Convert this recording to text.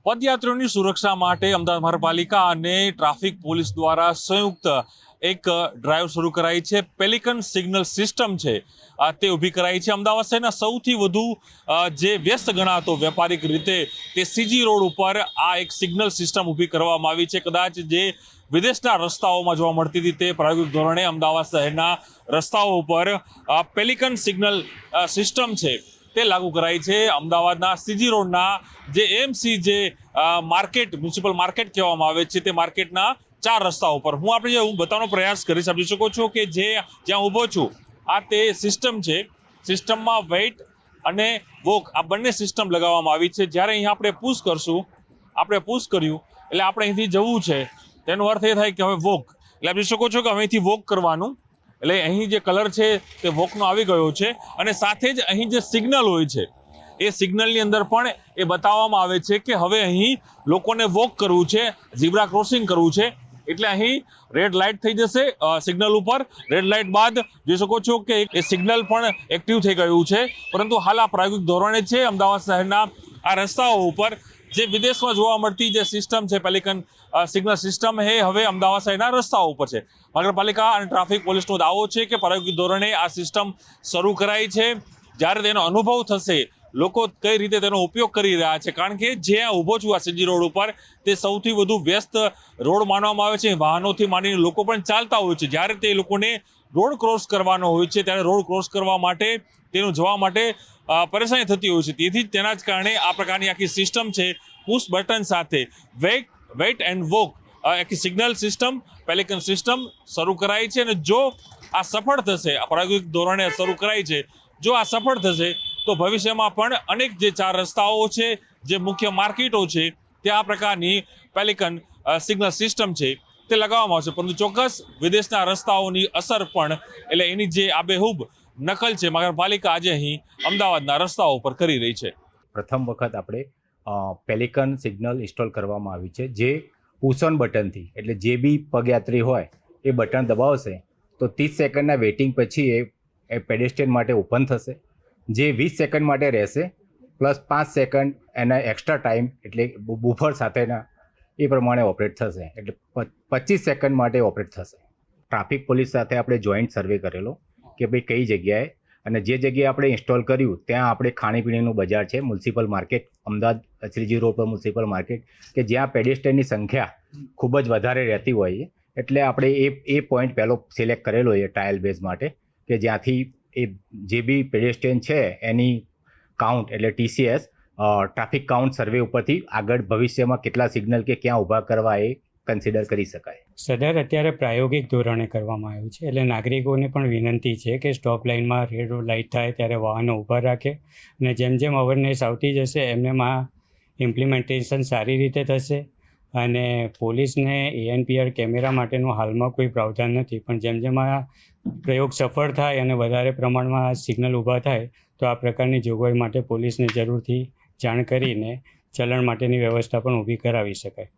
પદયાત્રીઓની સુરક્ષા માટે અમદાવાદ મહાનગરપાલિકા અને ટ્રાફિક પોલીસ દ્વારા સંયુક્ત એક ડ્રાઈવ શરૂ કરાઈ છે। પેલિકન સિગ્નલ સિસ્ટમ છે તે ઊભી કરાઈ છે। અમદાવાદ શહેરના સૌથી વધુ જે વ્યસ્ત ગણાતો વેપારિક રીતે તે સીજી રોડ ઉપર આ એક સિગ્નલ સિસ્ટમ ઊભી કરવામાં આવી છે। કદાચ જે વિદેશના રસ્તાઓમાં જોવા મળતી હતી તે પ્રાયોગિક ધોરણે અમદાવાદ શહેરના રસ્તાઓ ઉપર પેલિકન સિગ્નલ સિસ્ટમ છે તે લાગુ કરાઈ છે। અમદાવાદના સીજી રોડના જે એમસી જે માર્કેટ મ્યુનિસિપલ માર્કેટ કહેવામાં આવે છે તે માર્કેટના 4 રસ્તાઓ પર હું બતાવવાનો પ્રયાસ કરીશ। આપ જોઈ શકો છો કે જ્યાં ઊભો છું આ તે સિસ્ટમ છે। સિસ્ટમમાં વેઇટ અને વોક આ બંને સિસ્ટમ લગાવવામાં આવી છે। જ્યારે અહીં આપણે પુશ કરશું, આપણે પુશ કર્યું એટલે આપણે અહીંથી જવું છે, તેનો અર્થ એ થાય કે હવે વોક, એટલે આપ જોઈ શકો છો કે અહીંથી વોક કરવાનું, એટલે અહીં જે કલર છે તે વોકનો આવી ગયો છે। અને સાથે જ અહીં જે સિગ્નલ હોય છે એ સિગ્નલની અંદર પણ એ બતાવવામાં આવે છે કે હવે અહીં લોકોને વોક કરવું છે, ઝીબ્રા ક્રોસિંગ કરવું છે, એટલે અહીં રેડ લાઇટ થઈ જશે સિગ્નલ ઉપર। રેડ લાઇટ બાદ જોઈ શકો છો કે એ સિગ્નલ પણ એક્ટિવ થઈ ગયું છે। પરંતુ હાલ આ પ્રાયોગિક ધોરણે છે। અમદાવાદ શહેરના આ રસ્તાઓ ઉપર જે વિદેશમાં જોવા મળતી જે સિસ્ટમ છે પેલિકન સિગ્નલ સિસ્ટમ એ હવે અમદાવાદ શહેરના રસ્તાઓ ઉપર છે। નગરપાલિકા અને ટ્રાફિક પોલીસનો દાવો છે કે પ્રાયોગિક ધોરણે આ સિસ્ટમ શરૂ કરાઈ છે। જ્યારે તેનો અનુભવ થશે, લોકો કઈ રીતે તેનો ઉપયોગ કરી રહ્યા છે, કારણ કે જ્યાં ઊભો છું આ સીજી રોડ ઉપર તે સૌથી વધુ વ્યસ્ત રોડ માનવામાં આવે છે। વાહનોથી માંડીને લોકો પણ ચાલતા હોય છે। જ્યારે તે લોકોને રોડ ક્રોસ કરવાનો હોય છે ત્યારે રોડ ક્રોસ કરવા માટે તેનું જવા માટે પરેશાની થતી હોય છે। તેથી જ તેના જ કારણે આ પ્રકારની આખી સિસ્ટમ છે પુશ બટન સાથે વેઇટ એન્ડ વોક આખી સિગ્નલ સિસ્ટમ પેલિકન સિસ્ટમ શરૂ કરાઈ છે। અને જો આ સફળ થશે, આ પ્રાયોગિક ધોરણે શરૂ કરાઈ છે, જો આ સફળ થશે તો ભવિષ્યમાં પણ અનેક જે 4 રસ્તાઓ છે, જે મુખ્ય માર્કેટો છે, ત્યાં આ પ્રકારની પેલિકન સિગ્નલ સિસ્ટમ છે તે લગાવવામાં આવશે। પરંતુ ચોક્કસ વિદેશના રસ્તાઓની અસર પણ, એટલે એની જે આબેહૂબ નકલ છે નગરપાલિકા આજે અહીં અમદાવાદના રસ્તાઓ પર કરી રહી છે। પ્રથમ વખત આપણે પેલિકન સિગ્નલ ઇન્સ્ટોલ કરવામાં આવી છે, જે પુશ ઓન બટનથી, એટલે જે બી પગયાત્રી હોય એ બટન દબાવશે તો 30 સેકન્ડના વેઇટિંગ પછી એ પેડેસ્ટ્રિયન માટે ઓપન થશે, જે 20 સેકન્ડ માટે રહેશે, પ્લસ 5 સેકન્ડ એના એક્સ્ટ્રા ટાઈમ એટલે બુફર સાથેના એ પ્રમાણે ઓપરેટ થશે, એટલે 25 સેકન્ડ માટે ઓપરેટ થશે। ટ્રાફિક પોલીસ સાથે આપણે જોઈન્ટ સર્વે કરેલો કે ભાઈ કઈ જગ્યાએ, અને જે જગ્યાએ આપણે ઇન્સ્ટોલ કર્યું ત્યાં આપણે ખાણીપીણીનું બજાર છે, municipal market, Ahmedabad Shriji road પર મ્યુનિસિપલ માર્કેટ, કે જ્યાં પેડેસ્ટ્રિયનની સંખ્યા ખૂબ જ વધારે રહેતી હોય છે, એટલે આપણે એ પોઈન્ટ પહેલો સિલેક્ટ કરેલો છે ટ્રાયલ બેઝ માટે, કે જ્યાંથી એ જે બી પેડેસ્ટ્રિયન છે એની કાઉન્ટ, એટલે TCS ટ્રાફિક કાઉન્ટ સર્વે ઉપરથી આગળ ભવિષ્યમાં કેટલા સિગ્નલ કે ક્યાં ઊભા કરવા એ કન્સિડર કરી શકાય। સદર અત્યારે પ્રાયોગિક ધોરણે કરવામાં આવ્યું છે, એટલે નાગરિકોને પણ વિનંતી છે કે સ્ટોપ લાઇનમાં રેડ લાઇટ થાય ત્યારે વાહનો ઊભા રાખે, અને જેમ જેમ અવેરનેસ આવતી જશે એમ આ ઇમ્પ્લિમેન્ટેશન સારી રીતે થશે। અને પોલીસને ANPR કેમેરા માટેનું હાલમાં કોઈ પ્રાવધાન નથી, પણ જેમ જેમ આ પ્રયોગ સફળ થાય અને વધારે પ્રમાણમાં સિગ્નલ ઊભા થાય તો આ પ્રકારની જોગવાઈ માટે પોલીસને જરૂરથી જાણ કરીને ચલણ માટેની વ્યવસ્થા પણ ઊભી કરાવી શકાય।